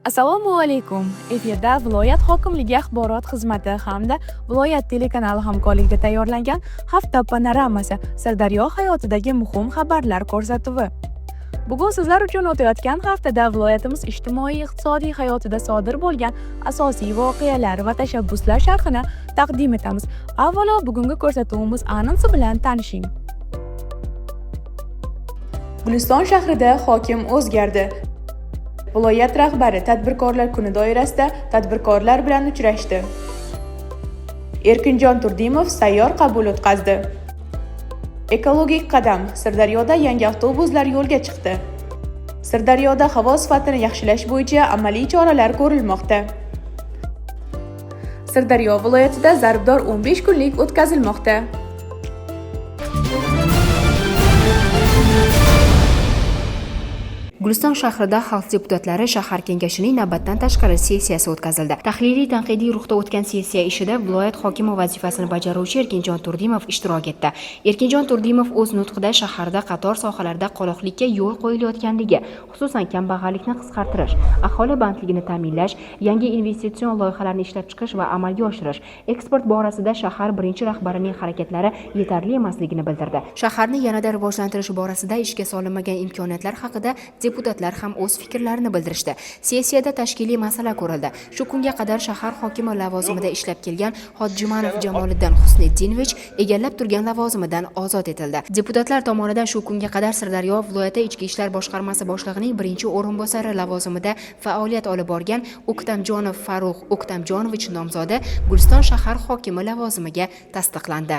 Assalomu alaykum. Efirda viloyat hokimligi axborot xizmati hamda viloyat telekanali hamkorligida tayyorlangan hafta panoramasi Sirdaryo hayotidagi muhim xabarlar ko'rsatuvi. Bugun sizlar uchun o'tayotgan haftada viloyatimiz ijtimoiy-iqtisodiy hayotida sodir bo'lgan asosiy voqealar va tashabbuslar sharhini taqdim etamiz. Avvalo bugungi ko'rsatuvimiz anonsi bilan tanishing. Guliston shahrida hokim o'zgardi. Viloyat rahbari tadbirkorlar kuni doirasida tadbirkorlar bilan uchrashdi. Erkinjon Turdimov sayyor qabul o'tkazdi. Ekologik qadam. Sirdaryoda yangi avtobuslar yo'lga chiqdi. Sirdaryoda havo sifatini yaxshilash bo'yicha amaliy choralar ko'rilmoqda. Sirdaryo viloyatida zarbdor 15 kunlik o'tkazilmoqda. Guliston shahrida xalq deputatlari shahar kengashining navbatdan tashqari sessiyasi o'tkazildi. Tahliliy tanqidiy ruhda o'tgan sessiya ishida viloyat hokimi vazifasini bajaruvchi Erkinjon Turdimov ishtirok etdi. Erkinjon Turdimov o'z nutqida shaharda qator sohalarda qoloqlikka yo'l qo'yilayotganligi, xususan kambag'allikni qisqartirish, aholi bandligini ta'minlash, yangi investitsion loyihalarni ishlab chiqish va amalga oshirish, eksport borasida shahar birinchi rahbarining harakatlari yetarli emasligini bildirdi. Shaharni yanada rivojlantirish borasida ishga solinmagan imkoniyatlar haqida deputatlar ham o'z fikrlarini bildirishdi. Sessiyada tashkiliy masala ko'rildi. Shu kunga qadar shahar hokimi lavozimida ishlab kelgan Hodjimanov Jamoliddin Husniddinovich egallab turgan lavozimidan ozod etildi. Deputatlar tomonidan shu kunga qadar Sirdaryo viloyati ichki ishlar boshqarmasi boshlig'ining birinchi o'rinbosari lavozimida faoliyat olib borgan O'ktamjonov Farruh O'ktamjonovich nomzodi Guliston shahar hokimi lavozimiga tasdiqlandi.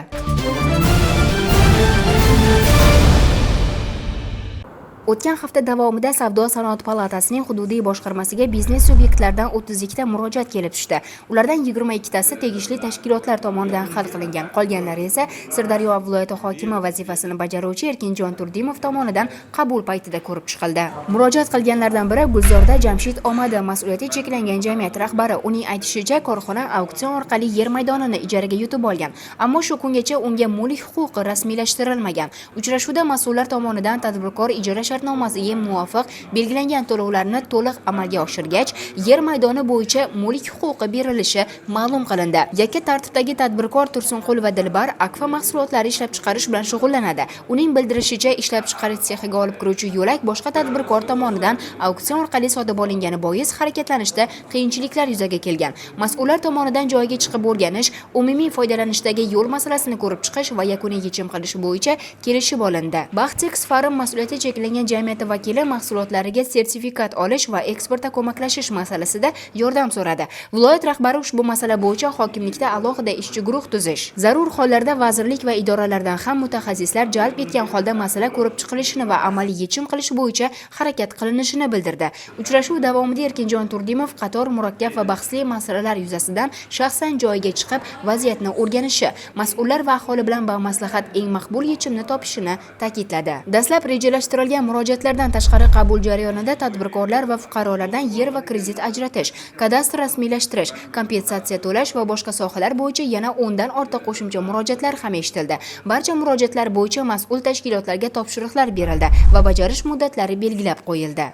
O'tgan hafta davomida Savdo-sanoat palatasining hududiy boshqarmasiga biznes subyektlaridan 32 ta murojaat kelib tushdi. Ulardan 22 tasi tegishli tashkilotlar tomonidan hal qilingan. Qolganlari esa Sirdaryo viloyati hokimi vazifasini bajaruvchi Erkinjon Turdimov tomonidan qabul paytida ko'rib chiqildi. Murojaat qilganlardan biri Gulzorda Jamshid Omadi mas'uliyati cheklangan jamiyat rahbari. Uning aytishicha, korxona auksion orqali yer maydonini ijaraga yutib olgan, ammo shu kungacha unga mulk huquqi rasmiylashtirilmagan. Uchrashuvda mas'ullar tomonidan tadbirkor ijara shartnomasiga muvofiq belgilangan to'lovlarni to'liq amalga oshirgach, yer maydoni bo'yicha mulk huquqi berilishi ma'lum qilindi. Yakka tartibdagi tadbirkor Tursunqul va Dilbar akfa mahsulotlari ishlab chiqarish bilan shug'ullanadi. Uning bildirishicha, ishlab chiqarish sexiga olib kiruvchi yo'lak boshqa tadbirkor tomonidan auksion orqali sotib olingani bois harakatlanishda qiyinchiliklar yuzaga kelgan. Mas'ullar tomonidan joyiga chiqib o'rganish, umumiy foydalanishdagi yo'l masalasini ko'rib chiqish va yakuniy yechim qilish bo'yicha kelishib olindi. Baxtex Farm mas'uliyati cheklangan jamiyati vakili mahsulotlariga sertifikat olish va eksportda ko'maklashish masalasida yordam so'radi. Viloyat rahbari ushbu masala bo'yicha hokimlikda alohida ishchi guruh tuzish, zarur hollarda vazirlik va idoralardan ham mutaxassislar jalb etgan holda masala ko'rib chiqilishini va amaliy yechim qilish bo'yicha harakat qilinishini bildirdi. Uchrashuv davomida Erkinjon Turdimov qator murakkab va bahsli masalalar yuzasidan shaxsan joyiga chiqib vaziyatni o'rganishi, mas'ullar va aholi bilan bamaslahat eng maqbul yechimni topishini ta'kidladi. Dastlab rejalashtirilgan murojaatlardan tashqari qabul jarayonida tadbirkorlar va fuqarolardan yer va kredit ajratish, kadastr rasmiylashtirish, kompensatsiya to'lash va boshqa sohalar bo'yicha yana 10 dan ortiq qo'shimcha murojaatlar ham eshitildi. Barcha murojaatlar bo'yicha mas'ul tashkilotlarga topshiriqlar berildi va bajarish muddatlari belgilab qo'yildi.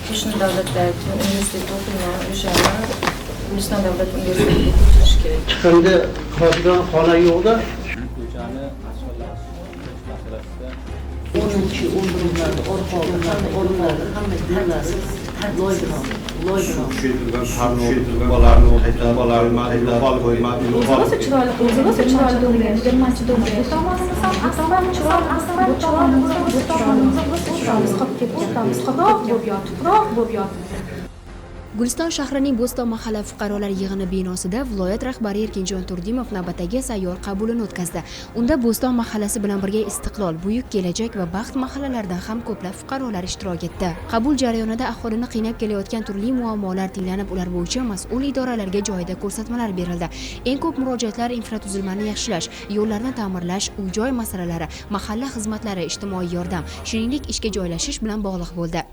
Qo'shni davlatdagi universitet o'qiyman, o'shani Guliston davlat universitetiga ko'chirish kerak. Chiqindi qolgan xona yo'qda. Ko'chani asfaltlash masalasida 12-11 orqa o'rinlarni hamma hammasi loyihalar. O'zi chiroyli Guliston shahrining Bo'ston mahalla fuqarolar yig'ini binosida viloyat rahbari Erkinjon Turdimov navbatdagi sayyor qabulini o'tkazdi. Unda Bo'ston mahallasi bilan birga Istiqlol, Buyuk Kelajak va Baxt mahallalaridan ham ko'plab fuqarolar ishtirok etdi. Qabul jarayonida aholini qiynab kelayotgan turli muammolar tinglanib, ular bo'yicha mas'ul idoralarga joyida ko'rsatmalar berildi. Eng ko'p murojaatlar infratuzilmani yaxshilash, yo'llarni ta'mirlash, uy-joy masalalari, mahalla xizmatlari, ijtimoiy yordam, shuningdek ishga joylashish bilan bog'liq bo'ldi.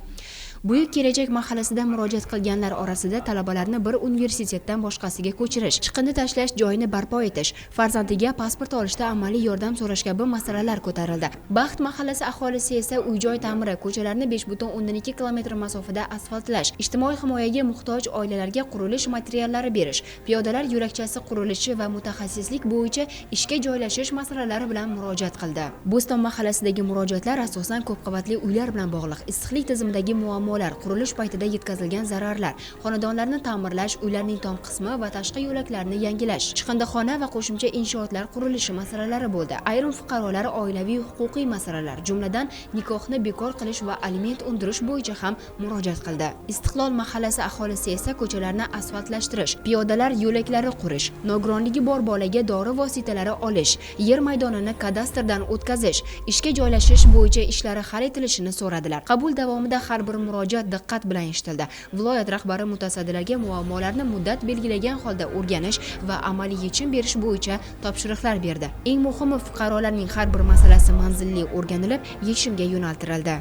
Buyuk kelajak mahalasida murojaat qilganlar orasida talabalarni bir universitetdan boshqasiga ko'chirish, chiqindi tashlash joyini barpo etish, farzandiga pasport olishda amaliy yordam so'rash kabi masalalar ko'tarildi. Baxt mahallasi aholisi esa uy-joy ta'miri, ko'chalarni 5,2 kilometr masofada asfaltlash, ijtimoiy himoyaga muhtoj oilalarga qurilish materiallari berish, piyodalar yo'lakchasi qurilishi va mutaxassislik bo'yicha ishga joylashish masalalari bilan murojaat qildi. Bo'ston mahallasidagi murojaatlar asosan ko'p qavatli uylar bilan bog'liq, issiqlik tizimidagi muammolar, qurilish paytida yetkazilgan zararlar, xonadonlarni ta'mirlash, uylarning tom qismi va tashqi yo'laklarni yangilash, chiqindixona va qo'shimcha inshootlar qurilishi masalalari bo'ldi. Ayrim fuqarolar oilaviy huquqiy masalalar, jumladan nikohni bekor qilish va aliment undirish bo'yicha ham murojaat qildi. Istiqlol mahallasi aholisi esa ko'chalarni asfaltlashtirish, piyodalar yo'laklari qurish, nogironligi bor bolaga dori vositalari olish, yer maydonini kadastrdan o'tkazish, ishga joylashish bo'yicha ishlari hal etilishini so'radilar. Qabul davomida har bir murojaat diqqat bilan eshitildi. Viloyat rahbari mutasaddilarga muammolarni muddat belgilagan holda o'rganish va amaliy yechim berish bo'yicha topshiriqlar berdi. Eng muhimi, fuqarolarning har bir masalasi manzilli o'rganilib, yechimga yo'naltirildi.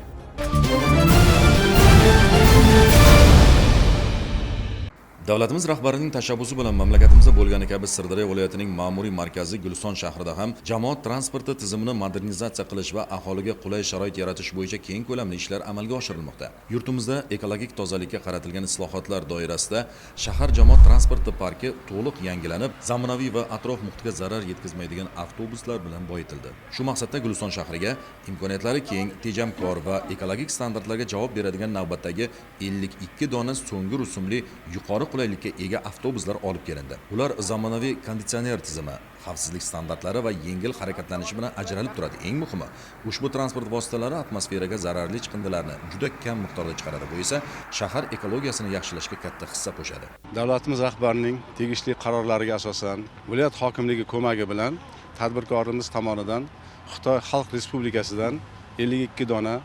Davlatimiz rahbarining tashabbusi bilan mamlakatimizda bo'lgani kabi Sirdaryo viloyatining ma'muriy markazi Guliston shahrida ham jamoat transporti tizimini modernizatsiya qilish va aholiga qulay sharoit yaratish bo'yicha keng ko'lamli ishlar amalga oshirilmoqda. Yurtimizda ekologik tozalikka qaratilgan islohotlar doirasida shahar jamoat transporti parki to'liq yangilanib, zamonaviy va atrof muhitga zarar yetkazmaydigan avtobuslar bilan boyitildi. Shu maqsadda Guliston shahriga imkoniyatlari keng, tejamkor va ekologik standartlarga javob beradigan navbatdagi 52 dona so'nggi rusumli yuqori qulaylikka ega avtobuslar olib kelindi. Ular zamonaviy konditsioner tizimi, xavfsizlik standartlari va yengil harakatlanishi bilan ajralib turadi. Eng muhimi, ushbu transport vositalari atmosferaga zararli chiqindilarni juda kam miqdorda chiqaradi. Bu esa shahar ekologiyasini yaxshilashga katta hissa qo'shadi. Davlatimiz rahbarining tegishli qarorlariga asosan viloyat hokimligi ko'magi bilan tadbirkorimiz tomonidan Xitoy Xalq Respublikasidan 52 dona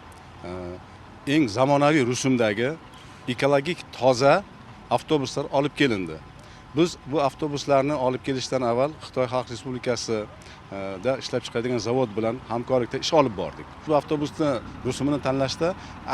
eng zamonaviy rusumdagi ekologik toza avtobuslar olib kelindi. Biz bu avtobuslarni olib kelishdan avval Xitoy Xalq Respublikasida ishlab chiqaradigan zavod bilan hamkorlikda ish olib bordik. Bu avtobusni rusumini tanlashda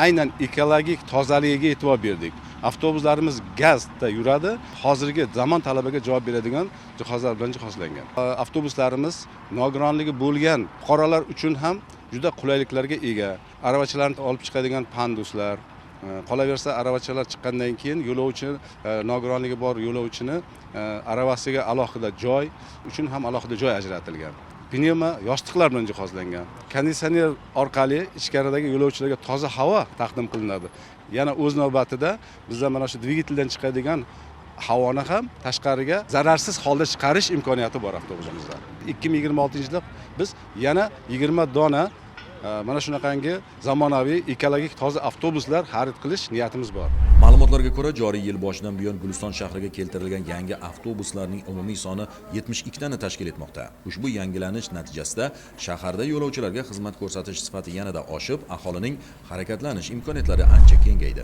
aynan ekologik tozaligiga e'tibor berdik. Avtobuslarimiz gazda yuradi, hozirgi zamon talabiga javob beradigan jihozlar bilan jihozlangan. Avtobuslarimiz nogironligi bo'lgan fuqarolar uchun ham juda qulayliklarga ega. Aravachalarni olib chiqadigan panduslar, qolaversa aravachalar chiqqandan keyin yo'lovchi, nogironligi bor yo'lovchini aravasiga alohida joy uchun ham alohida joy ajratilgan. Pnevma yostiqlar bilan jihozlangan. Konditsioner orqali ichkaridagi yo'lovchilarga toza havo taqdim qilinadi. Yana o'z navbatida bizda mana shu dvigateldan chiqadigan havoni ham tashqariga zararsiz holda chiqarish imkoniyati bor avtobusimizda. 2026-yilda biz yana 20 dona mana shunaqangi zamonaviy ekologik toza avtobuslar xarid qilish niyatimiz bor. Ma'lumotlarga ko'ra, joriy yil boshidan buyon Guliston shahriga keltirilgan yangi avtobuslarning umumiy soni 72 tani tashkil etmoqda. Ushbu yangilanish natijasida shaharda yo'lovchilarga xizmat ko'rsatish sifati yanada oshib, aholining harakatlanish imkoniyatlari ancha kengaydi.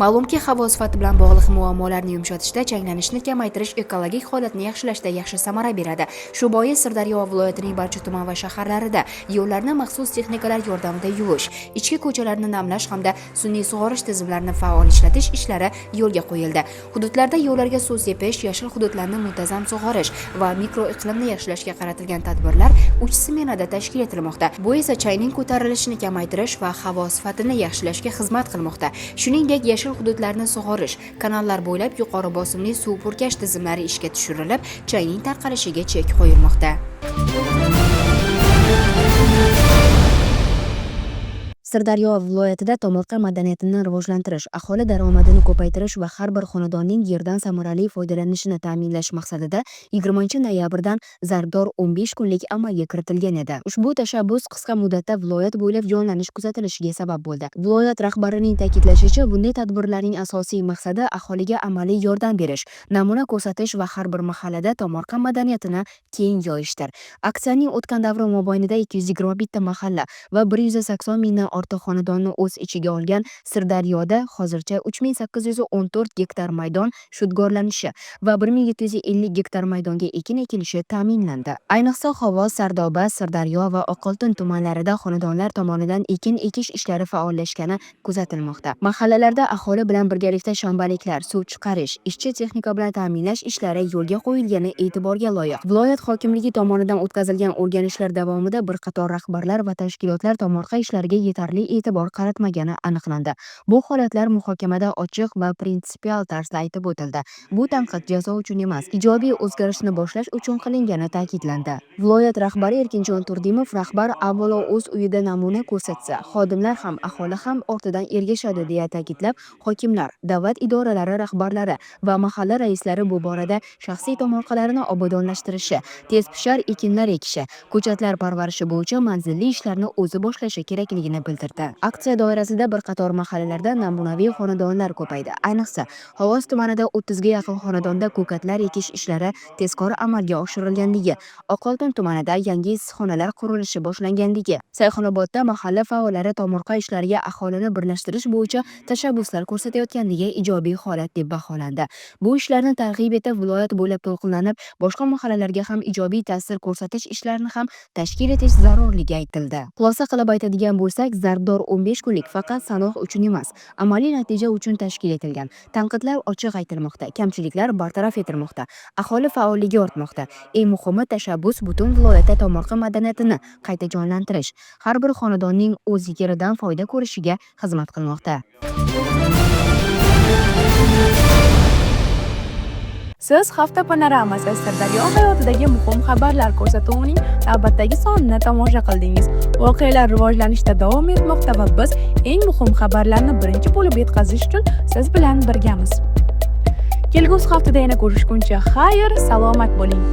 Ma'lumki, havo sifati bilan bog'liq muammolarni yumshatishda, changlanishni kamaytirish, ekologik holatni yaxshilashda yaxshi samara beradi. Shu bois Sirdaryo viloyatining barcha tuman va shaharlarida yo'llarni maxsus texnikalar yordamida yuvish, ichki ko'chalarni namlash hamda sun'iy sug'orish tizimlarini faol ishlatish ishlari yo'lga qo'yildi. Hududlarda yo'llarga suv sepish, yashil hududlarni muntazam sug'orish va mikroiqlimni yaxshilashga qaratilgan tadbirlar 3 smenada tashkil etilmoqda. Bu esa chayning ko'tarilishini kamaytirish va havo sifatini yaxshilashga xizmat qilmoqda. Shuningdek, yashil hududlarni sug'orish, kanallar bo'ylab yuqori bosimli suv purkash tizimlari ishga tushirilib, chayning tarqalishiga chek qo'yilmoqda. Sirdaryo viloyatida tomorqa madaniyatini rivojlantirish, aholi daromadini ko'paytirish va har bir xonadonning yerdan samarali foydalanishini ta'minlash maqsadida 20-noyabrdan zarbdor 15 kunlik amalga kiritilgan edi. Ushbu tashabbus qisqa muddatda viloyat bo'ylab jonlanish kuzatilishiga sabab bo'ldi. Viloyat rahbarining ta'kidlashicha, bunday tadbirlarning asosiy maqsadi aholiga amaliy yordam berish, namuna ko'rsatish va har bir mahallada tomorqa madaniyatini keng yoyishdir. Aksiyaning o'tgan davri mobaynida 221 mahalla va 180 mingdan ortiq xonadonni o'z ichiga olgan Sirdaryoda hozircha 3814 gektar maydon shudgorlanishi va 1750 gektar maydonga ekin ekilishi ta'minlandi. Ayniqsa Xovos, Sardoba, Sirdaryo va Oqoltin tumanlarida xonadonlar tomonidan ekin ekish ishlari faollashgani kuzatilmoqda. Mahallalarda aholi bilan birgalikda shanbaliklar, suv chiqarish, ishchi texnika bilan ta'minlash ishlari yo'lga qo'yilgani e'tiborga loyiq. Viloyat hokimligi tomonidan o'tkazilgan o'rganishlar davomida bir qator rahbarlar va tashkilotlar tomorqa ishlariga yetarli e'tibor qaratmagani aniqlandi. Bu holatlar muhokamada ochiq va prinsipial tarzda aytib o'tildi. Bu tanqid jazo uchun emas, ijobiy o'zgarishni boshlash uchun qilingani ta'kidlandi. Viloyat rahbari Erkinjon Turdimov rahbar avvalo o'z uyida namuna ko'rsatsa, xodimlar ham aholi ham ortidan ergashadi deya ta'kidlab, hokimlar, davlat idoralari rahbarlari va mahalla raislari bu borada shaxsiy tomorqalarini obodonlashtirishi, tezpishar ekinlar ekishi, ko'chatlar parvarishi bo'yicha manzilli ishlarni o'zi boshlashi kerakligini bildirdi. Aksiya doirasida bir qator mahallalarda namunaviy xonadonlar ko'paydi. Ayniqsa, Xovos tumanida 30 ga yaqin xonadonda ko'katlar ekish ishlari tezkor amalga oshirilganligi, Oqoltin tumanida yangi issiqxonalar qurilishi boshlanganligi, Sayxunobodda mahalla faollari tomorqa ishlariga aholini birlashtirish bo'yicha tashabbuslar ko'rsatayotganligi ijobiy holat deb baholandi. Bu ishlarni targ'ib etib, viloyat bo'ylab to'lqinlanib, boshqa mahallalarga ham ijobiy ta'sir ko'rsatish ishlarini ham tashkil etish zarurligi aytildi. Xulosa qilib aytadigan bo'lsak, zarbdor 15 kunlik faqat sanoq uchun emas, amaliy natija uchun tashkil etilgan. Tanqidlar ochiq aytilmoqda, kamchiliklar bartaraf etilmoqda, aholi faolligi ortmoqda. Eng muhimi tashabbus butun viloyatda tomorqa madaniyatini qayta jonlantirish, har bir xonadonning o'z yeridan foyda ko'rishiga xizmat qilmoqda. Siz hafta panoramasi Sirdaryo hayotidagi muhim xabarlar ko'rsatuvining navbatdagi sonini tomosha qildingiz. Voqealar rivojlanishda davom etmoqda va biz eng muhim xabarlarni birinchi bo'lib yetkazish uchun siz bilan birgamiz. Kelgusi haftada yana ko'rishguncha xayr, salomat bo'ling.